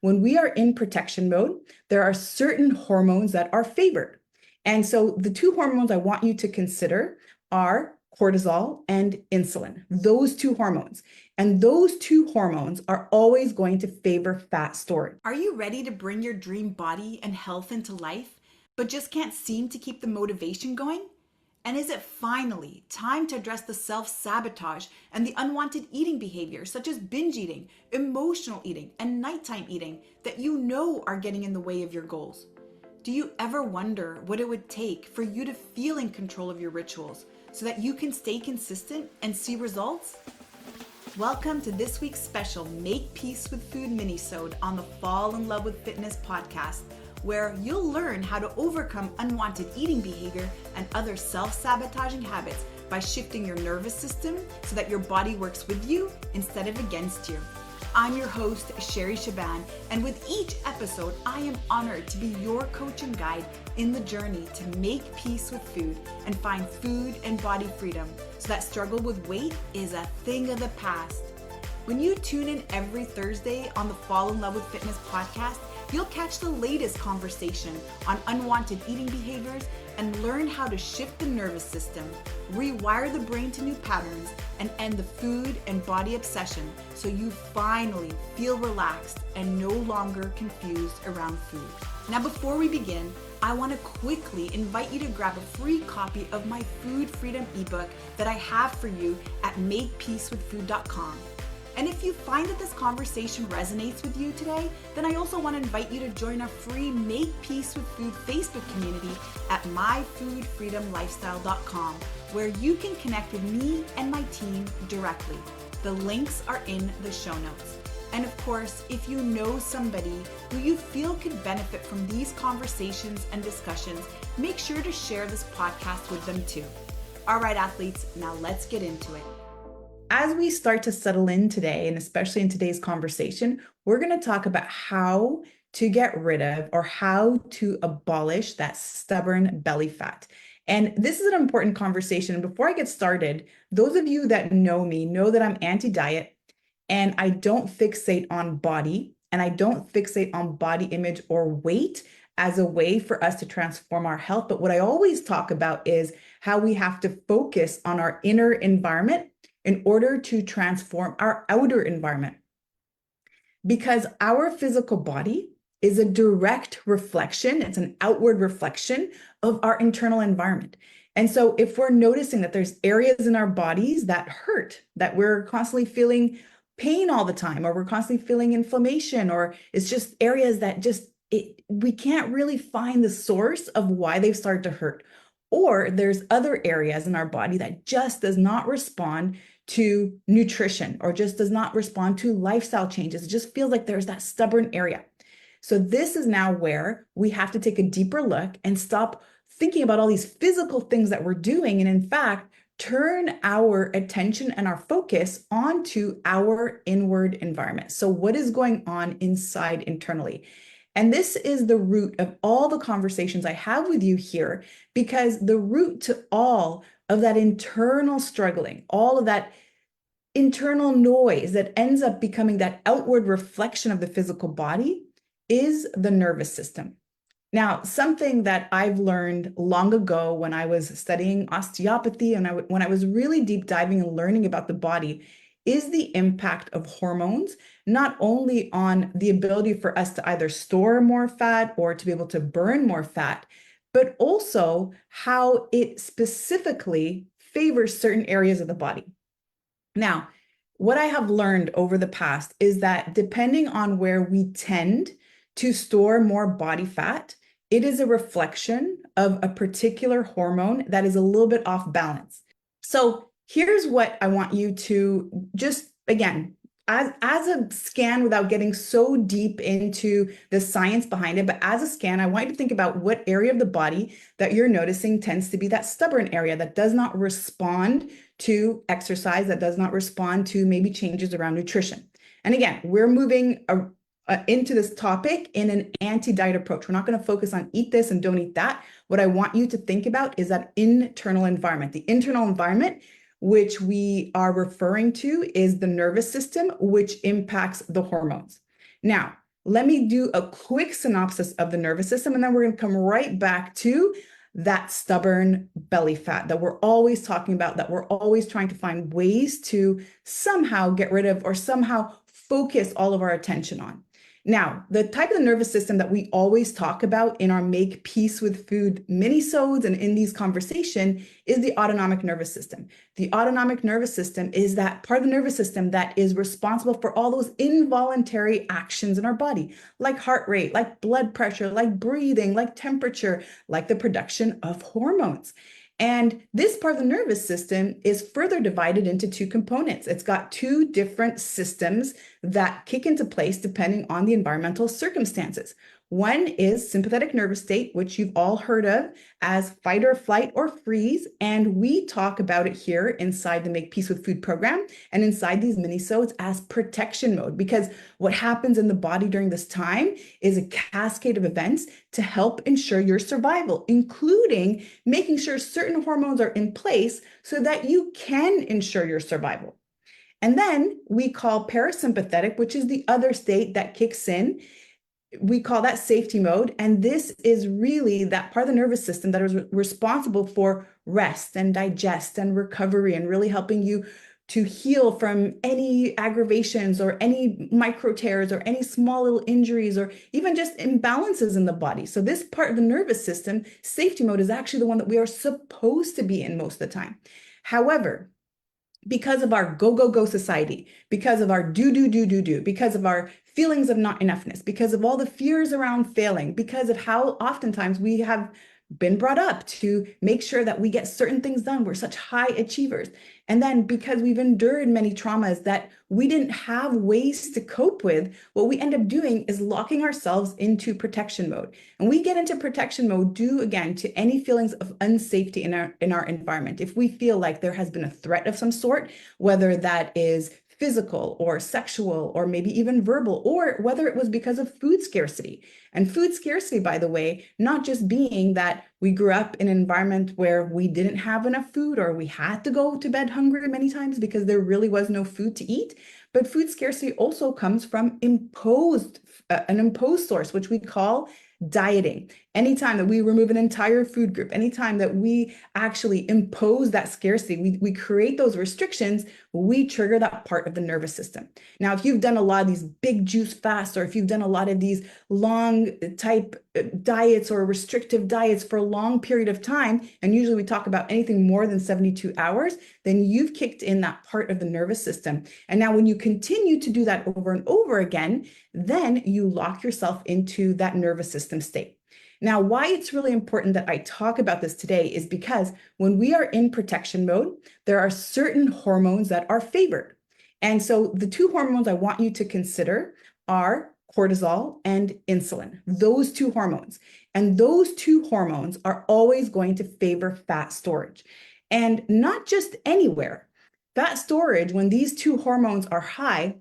when we are in protection mode, there are certain hormones that are favored. And so the two hormones I want you to consider are cortisol and insulin, those two hormones. And those two hormones are always going to favor fat storage. Are you ready to bring your dream body and health into life, but just can't seem to keep the motivation going? And is it finally time to address the self-sabotage and the unwanted eating behaviors such as binge eating, emotional eating, and nighttime eating that you know are getting in the way of your goals? Do you ever wonder what it would take for you to feel in control of your rituals so that you can stay consistent and see results? Welcome to this week's special Make Peace with Food Minisode on the Fall in Love with Fitness podcast, where you'll learn how to overcome unwanted eating behavior and other self-sabotaging habits by shifting your nervous system so that your body works with you instead of against you. I'm your host, Shaban, and with each episode, I am honored to be your coach and guide in the journey to make peace with food and find food and body freedom so that struggle with weight is a thing of the past. When you tune in every Thursday on the Fall in Love with Fitness podcast, you'll catch the latest conversation on unwanted eating behaviors and learn how to shift the nervous system, rewire the brain to new patterns, and end the food and body obsession so you finally feel relaxed and no longer confused around food. Now, before we begin, I want to quickly invite you to grab a free copy of my Food Freedom ebook that I have for you at makepeacewithfood.com. And if you find that this conversation resonates with you today, then I also want to invite you to join our free Make Peace with Food Facebook community at myfoodfreedomlifestyle.com, where you can connect with me and my team directly. The links are in the show notes. And of course, if you know somebody who you feel could benefit from these conversations and discussions, make sure to share this podcast with them too. All right, athletes, now let's get into it. As we start to settle in today, and especially in today's conversation, we're going to talk about how to get rid of or how to abolish that stubborn belly fat. And this is an important conversation. And before I get started, those of you that know me know that I'm anti-diet and I don't fixate on body and I don't fixate on body image or weight as a way for us to transform our health. But what I always talk about is how we have to focus on our inner environment in order to transform our outer environment. Because our physical body is a direct reflection, it's an outward reflection of our internal environment. And so if we're noticing that there's areas in our bodies that hurt, that we're constantly feeling pain all the time, or we're constantly feeling inflammation, or it's just areas that we can't really find the source of why they've started to hurt. Or there's other areas in our body that just does not respond to nutrition or just does not respond to lifestyle changes. It just feels like there's that stubborn area. So this is now where we have to take a deeper look and stop thinking about all these physical things that we're doing. And in fact, turn our attention and our focus onto our inward environment. So what is going on inside internally? And this is the root of all the conversations I have with you here, because the root to all of that internal struggling, all of that internal noise that ends up becoming that outward reflection of the physical body is the nervous system. Now, something that I've learned long ago when I was studying osteopathy and when I was really deep diving and learning about the body is the impact of hormones, not only on the ability for us to either store more fat or to be able to burn more fat, but also how it specifically favors certain areas of the body. Now, what I have learned over the past is that depending on where we tend to store more body fat, it is a reflection of a particular hormone that is a little bit off balance. So here's what I want you to just, again, as a scan without getting so deep into the science behind it, but as a scan, I want you to think about what area of the body that you're noticing tends to be that stubborn area that does not respond to exercise, that does not respond to maybe changes around nutrition. And again, we're moving into this topic in an anti-diet approach. We're not going to focus on eat this and don't eat that. What I want you to think about is that internal environment. The internal environment, which we are referring to, is the nervous system, which impacts the hormones. Now, let me do a quick synopsis of the nervous system, and then we're going to come right back to that stubborn belly fat that we're always talking about, that we're always trying to find ways to somehow get rid of or somehow focus all of our attention on. Now, the type of the nervous system that we always talk about in our Make Peace with Food minisodes and in these conversations is the autonomic nervous system. The autonomic nervous system is that part of the nervous system that is responsible for all those involuntary actions in our body, like heart rate, like blood pressure, like breathing, like temperature, like the production of hormones. And this part of the nervous system is further divided into two components. It's got two different systems that kick into place depending on the environmental circumstances. One is sympathetic nervous state, which you've all heard of as fight or flight or freeze. And we talk about it here inside the Make Peace with Food program and inside these minisodes as protection mode, because what happens in the body during this time is a cascade of events to help ensure your survival, including making sure certain hormones are in place so that you can ensure your survival. And then we call parasympathetic, which is the other state that kicks in. We call that safety mode. And this is really that part of the nervous system that is responsible for rest and digest and recovery and really helping you to heal from any aggravations or any micro tears or any small little injuries or even just imbalances in the body. So this part of the nervous system, safety mode, is actually the one that we are supposed to be in most of the time. However, because of our go, go, go society, because of our do, because of our feelings of not enoughness, because of all the fears around failing, because of how oftentimes we have been brought up to make sure that we get certain things done. We're such high achievers. And then because we've endured many traumas that we didn't have ways to cope with, what we end up doing is locking ourselves into protection mode. And we get into protection mode due, again, to any feelings of unsafety in our environment. If we feel like there has been a threat of some sort, whether that is physical or sexual or maybe even verbal, or whether it was because of food scarcity. And food scarcity, by the way, not just being that we grew up in an environment where we didn't have enough food or we had to go to bed hungry many times because there really was no food to eat, but food scarcity also comes from an imposed source, which we call dieting. Anytime that we remove an entire food group, anytime that we actually impose that scarcity, we create those restrictions, we trigger that part of the nervous system. Now, if you've done a lot of these big juice fasts, or if you've done a lot of these long type diets or restrictive diets for a long period of time, and usually we talk about anything more than 72 hours, then you've kicked in that part of the nervous system. And now when you continue to do that over and over again, then you lock yourself into that nervous system state. Now, why it's really important that I talk about this today is because when we are in protection mode, there are certain hormones that are favored. And so the two hormones I want you to consider are cortisol and insulin, those two hormones. And those two hormones are always going to favor fat storage. And not just anywhere. Fat storage, when these two hormones are high,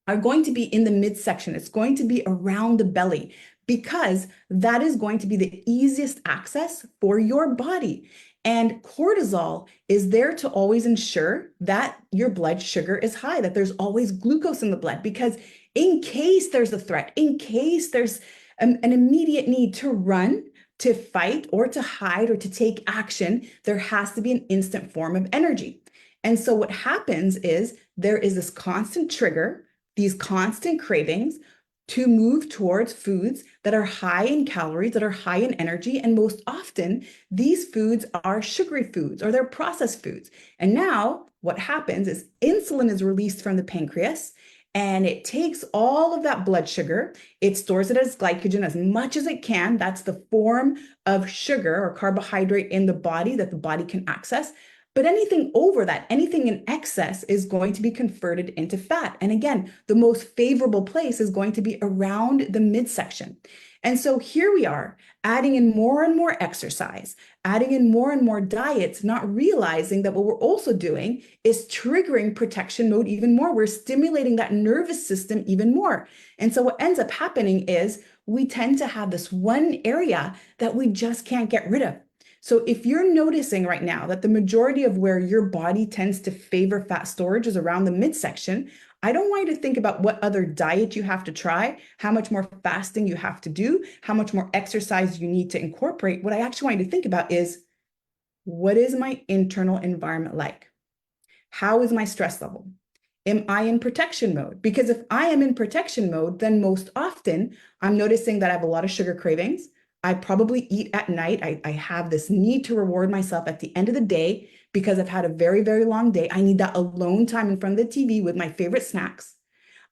are going to be in the midsection. It's going to be around the belly, because that is going to be the easiest access for your body. And cortisol is there to always ensure that your blood sugar is high, that there's always glucose in the blood, because in case there's a threat, in case there's an immediate need to run, to fight, or to hide, or to take action, there has to be an instant form of energy. And so what happens is there is this constant trigger, these constant cravings to move towards foods that are high in calories, that are high in energy. And most often, these foods are sugary foods or they're processed foods. And now what happens is insulin is released from the pancreas, and it takes all of that blood sugar, it stores it as glycogen as much as it can. That's the form of sugar or carbohydrate in the body that the body can access. But anything over that, anything in excess, is going to be converted into fat. And again, the most favorable place is going to be around the midsection. And so here we are, adding in more and more exercise, adding in more and more diets, not realizing that what we're also doing is triggering protection mode even more. We're stimulating that nervous system even more. And so what ends up happening is we tend to have this one area that we just can't get rid of. So if you're noticing right now that the majority of where your body tends to favor fat storage is around the midsection, I don't want you to think about what other diet you have to try, how much more fasting you have to do, how much more exercise you need to incorporate. What I actually want you to think about is, what is my internal environment like? How is my stress level? Am I in protection mode? Because if I am in protection mode, then most often I'm noticing that I have a lot of sugar cravings. I probably eat at night. I have this need to reward myself at the end of the day because I've had a very, very long day. I need that alone time in front of the TV with my favorite snacks.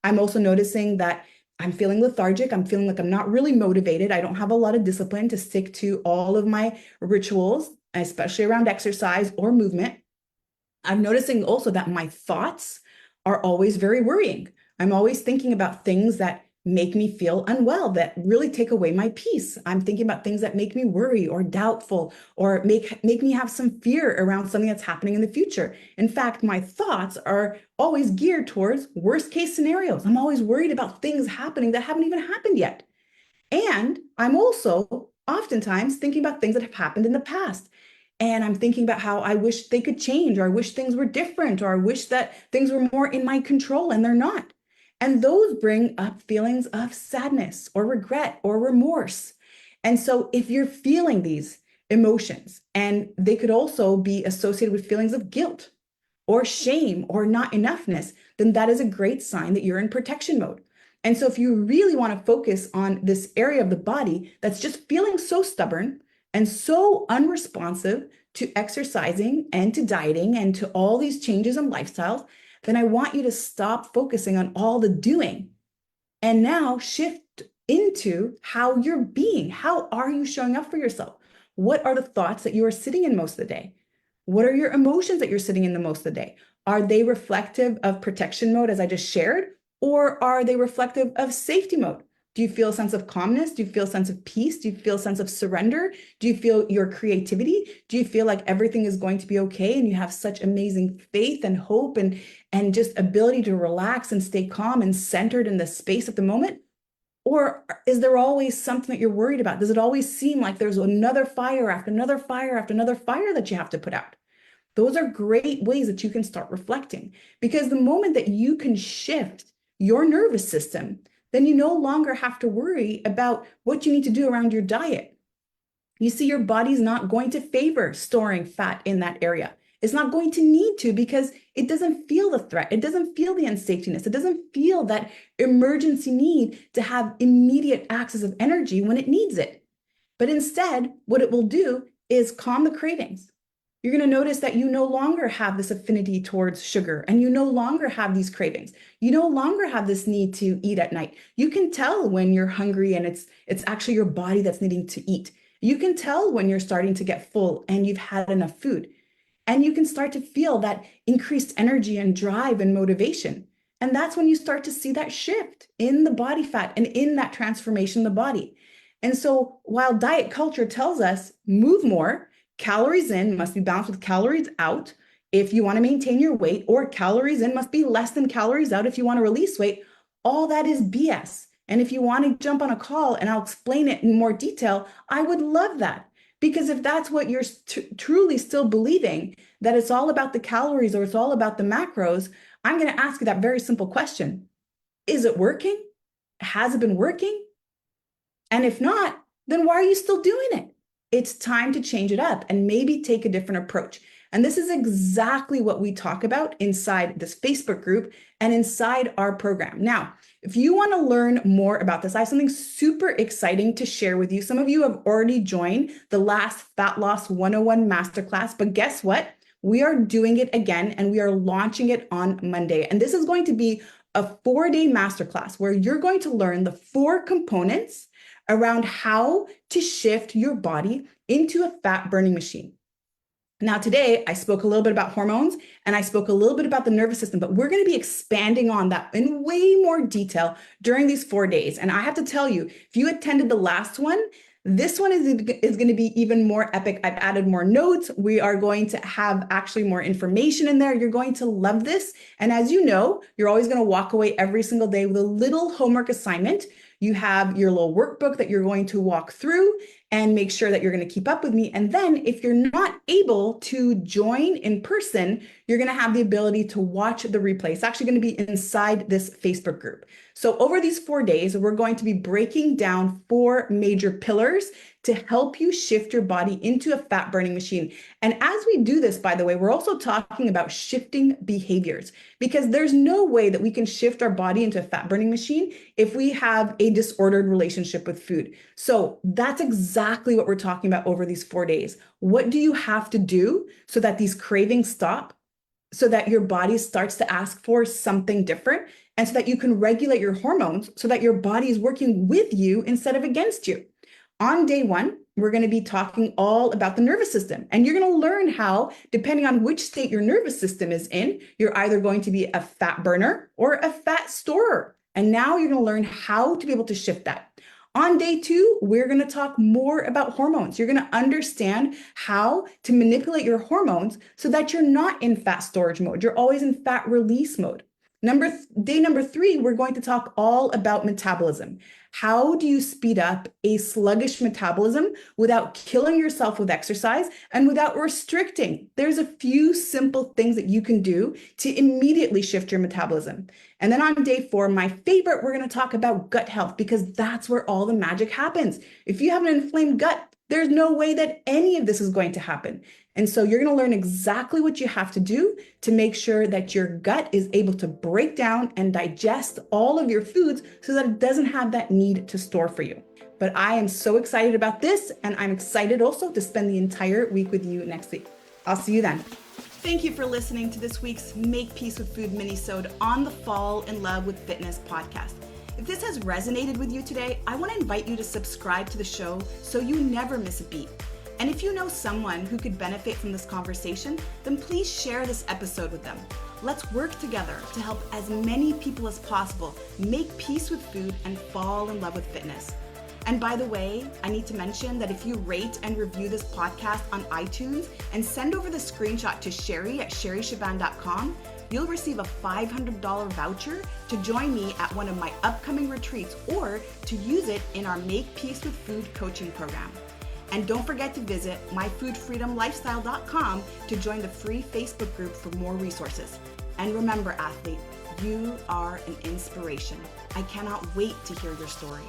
I'm also noticing that I'm feeling lethargic. I'm feeling like I'm not really motivated. I don't have a lot of discipline to stick to all of my rituals, especially around exercise or movement. I'm noticing also that my thoughts are always very worrying. I'm always thinking about things that make me feel unwell, that really take away my peace. I'm thinking about things that make me worry or doubtful or make me have some fear around something that's happening in the future. In fact, my thoughts are always geared towards worst case scenarios. I'm always worried about things happening that haven't even happened yet. And I'm also oftentimes thinking about things that have happened in the past. And I'm thinking about how I wish they could change, or I wish things were different, or I wish that things were more in my control, and they're not. And those bring up feelings of sadness or regret or remorse. And so if you're feeling these emotions, and they could also be associated with feelings of guilt or shame or not enoughness, then that is a great sign that you're in protection mode. And so if you really want to focus on this area of the body that's just feeling so stubborn and so unresponsive to exercising and to dieting and to all these changes in lifestyles, then I want you to stop focusing on all the doing and now shift into how you're being. How are you showing up for yourself? What are the thoughts that you are sitting in most of the day? What are your emotions that you're sitting in the most of the day? Are they reflective of protection mode, as I just shared, or are they reflective of safety mode? Do you feel a sense of calmness? Do you feel a sense of peace? Do you feel a sense of surrender? Do you feel your creativity? Do you feel like everything is going to be okay and you have such amazing faith and hope and just ability to relax and stay calm and centered in the space at the moment? Or is there always something that you're worried about? Does it always seem like there's another fire after another fire after another fire that you have to put out? Those are great ways that you can start reflecting, because the moment that you can shift your nervous system, then you no longer have to worry about what you need to do around your diet. You see, your body's not going to favor storing fat in that area. It's not going to need to, because it doesn't feel the threat. It doesn't feel the unsafetyness. It doesn't feel that emergency need to have immediate access of energy when it needs it. But instead, what it will do is calm the cravings. You're going to notice that you no longer have this affinity towards sugar, and you no longer have these cravings. You no longer have this need to eat at night. You can tell when you're hungry and it's actually your body that's needing to eat. You can tell when you're starting to get full and you've had enough food. And you can start to feel that increased energy and drive and motivation. And that's when you start to see that shift in the body fat and in that transformation of the body. And so while diet culture tells us move more, calories in must be balanced with calories out if you want to maintain your weight, or calories in must be less than calories out if you want to release weight, all that is BS. And if you want to jump on a call and I'll explain it in more detail, I would love that. Because if that's what you're truly still believing, that it's all about the calories or it's all about the macros, I'm going to ask you that very simple question. Is it working? Has it been working? And if not, then why are you still doing it? It's time to change it up and maybe take a different approach. And this is exactly what we talk about inside this Facebook group and inside our program. Now, if you want to learn more about this, I have something super exciting to share with you. Some of you have already joined the last Fat Loss 101 Masterclass, but guess what? We are doing it again, and we are launching it on Monday. And this is going to be a 4-day masterclass where you're going to learn the 4 components around how to shift your body into a fat burning machine. Now, today I spoke a little bit about hormones and I spoke a little bit about the nervous system, but we're going to be expanding on that in way more detail during these 4 days. And I have to tell you, if you attended the last one, this one is going to be even more epic. I've added more notes. We are going to have actually more information in there. You're going to love this. And as you know, you're always going to walk away every single day with a little homework assignment. You have your little workbook that you're going to walk through, and make sure that you're going to keep up with me. And then if you're not able to join in person, you're going to have the ability to watch the replay. It's actually going to be inside this Facebook group. So over these 4 days, we're going to be breaking down 4 major pillars to help you shift your body into a fat burning machine. And as we do this, by the way, we're also talking about shifting behaviors, because there's no way that we can shift our body into a fat burning machine if we have a disordered relationship with food. So that's exactly what we're talking about over these 4 days. What do you have to do so that these cravings stop, so that your body starts to ask for something different, and so that you can regulate your hormones so that your body is working with you instead of against you? On day 1, we're going to be talking all about the nervous system, and you're going to learn how, depending on which state your nervous system is in, you're either going to be a fat burner or a fat storer. And now you're going to learn how to be able to shift that. On day 2, we're going to talk more about hormones. You're going to understand how to manipulate your hormones so that you're not in fat storage mode. You're always in fat release mode. Day number 3, we're going to talk all about metabolism. How do you speed up a sluggish metabolism without killing yourself with exercise and without restricting? There's a few simple things that you can do to immediately shift your metabolism. And then on day 4, my favorite, we're going to talk about gut health, because that's where all the magic happens. If you have an inflamed gut, there's no way that any of this is going to happen. And so you're going to learn exactly what you have to do to make sure that your gut is able to break down and digest all of your foods so that it doesn't have that need to store for you. But I am so excited about this, and I'm excited also to spend the entire week with you next week. I'll see you then. Thank you for listening to this week's Make Peace with Food Minisode on the Fall in Love with Fitness podcast. If this has resonated with you today, I want to invite you to subscribe to the show so you never miss a beat. And if you know someone who could benefit from this conversation, then please share this episode with them. Let's work together to help as many people as possible make peace with food and fall in love with fitness. And by the way, I need to mention that if you rate and review this podcast on iTunes and send over the screenshot to Sherry at sherryshaban.com, you'll receive a $500 voucher to join me at one of my upcoming retreats, or to use it in our Make Peace with Food coaching program. And don't forget to visit myfoodfreedomlifestyle.com to join the free Facebook group for more resources. And remember, athlete, you are an inspiration. I cannot wait to hear your story.